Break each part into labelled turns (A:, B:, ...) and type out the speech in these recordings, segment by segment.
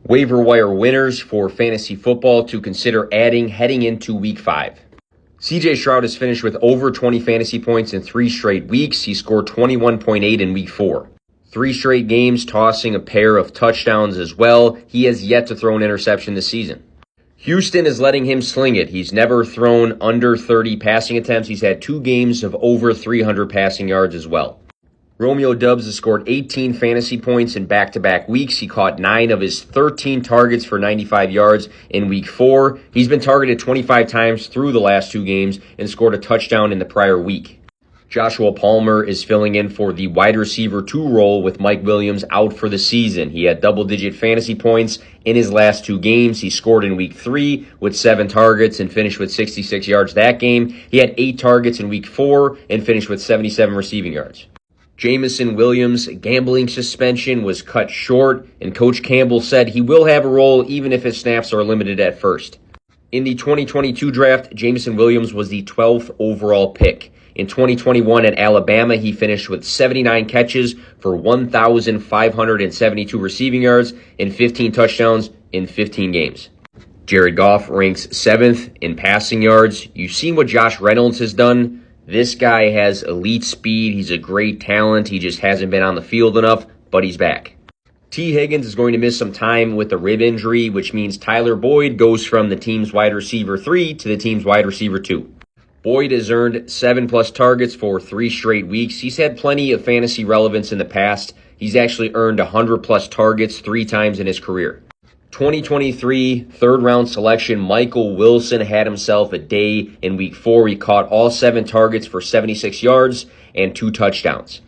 A: Waiver wire winners for fantasy football to consider adding heading into week 5. CJ Stroud has finished with over 20 fantasy points in 3 straight weeks. He scored 21.8 in week 4. 3 straight games, tossing a pair of touchdowns as well. He has yet to throw an interception this season. Houston is letting him sling it. He's never thrown under 30 passing attempts. He's had 2 games of over 300 passing yards as well. Romeo Doubs has scored 18 fantasy points in back-to-back weeks. He caught 9 of his 13 targets for 95 yards in week 4. He's been targeted 25 times through the last 2 games and scored a touchdown in the prior week. Joshua Palmer is filling in for the wide receiver 2 role with Mike Williams out for the season. He had double-digit fantasy points in his last 2 games. He scored in week 3 with 7 targets and finished with 66 yards that game. He had 8 targets in week 4 and finished with 77 receiving yards. Jameson Williams' gambling suspension was cut short, and Coach Campbell said he will have a role even if his snaps are limited at first. In the 2022 draft, Jameson Williams was the 12th overall pick. In 2021 at Alabama, he finished with 79 catches for 1,572 receiving yards and 15 touchdowns in 15 games. Jared Goff ranks 7th in passing yards. You've seen what Josh Reynolds has done. This guy has elite speed. He's a great talent. He just hasn't been on the field enough, but he's back. T. Higgins is going to miss some time with a rib injury, which means Tyler Boyd goes from the team's wide receiver 3 to the team's wide receiver 2. Boyd has earned 7+ targets for 3 straight weeks. He's had plenty of fantasy relevance in the past. He's actually earned 100+ targets 3 times in his career. 2023 third-round selection Michael Wilson had himself a day in week 4. He caught all 7 targets for 76 yards and 2 touchdowns.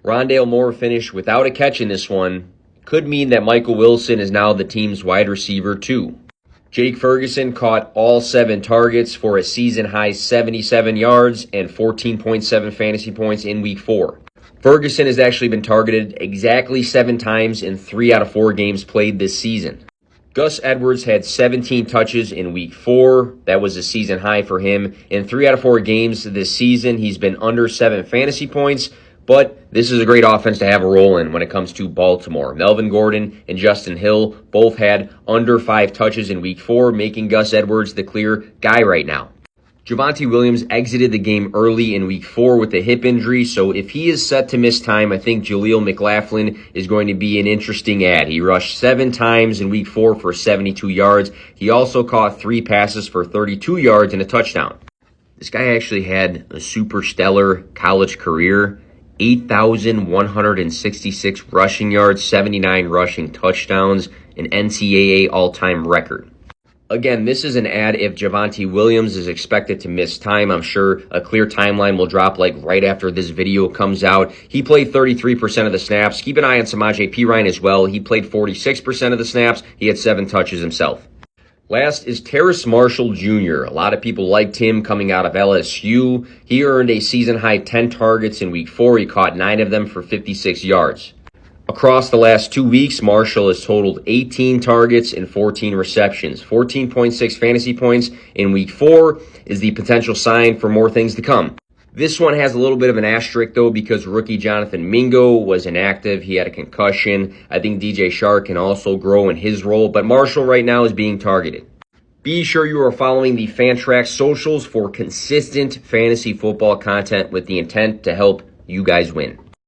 A: Rondale Moore finished without a catch in this one. Could mean that Michael Wilson is now the team's wide receiver 2. Jake Ferguson caught all 7 targets for a season-high 77 yards and 14.7 fantasy points in week 4. Ferguson has actually been targeted exactly 7 times in 3 out of 4 games played this season. Gus Edwards had 17 touches in week 4. That was a season high for him. In 3 out of 4 games this season, he's been under 7 fantasy points, but this is a great offense to have a role in when it comes to Baltimore. Melvin Gordon and Justin Hill both had under 5 touches in week 4, making Gus Edwards the clear guy right now. Javonte Williams exited the game early in week 4 with a hip injury, so if he is set to miss time, I think Jaleel McLaughlin is going to be an interesting add. He rushed 7 times in week 4 for 72 yards. He also caught 3 passes for 32 yards and a touchdown. This guy actually had a super stellar college career. 8,166 rushing yards, 79 rushing touchdowns, an NCAA all-time record. Again, this is an ad if Javonte Williams is expected to miss time. I'm sure a clear timeline will drop like right after this video comes out. He played 33% of the snaps. Keep an eye on Samaje Perine as well. He played 46% of the snaps. He had 7 touches himself. Last is Terrace Marshall Jr. A lot of people liked him coming out of LSU. He earned a season-high 10 targets in week 4. He caught 9 of them for 56 yards. Across the last 2 weeks, Marshall has totaled 18 targets and 14 receptions. 14.6 fantasy points in week 4 is the potential sign for more things to come. This one has a little bit of an asterisk, though, because rookie Jonathan Mingo was inactive. He had a concussion. I think DJ Chark can also grow in his role, but Marshall right now is being targeted. Be sure you are following the Fantrax socials for consistent fantasy football content with the intent to help you guys win.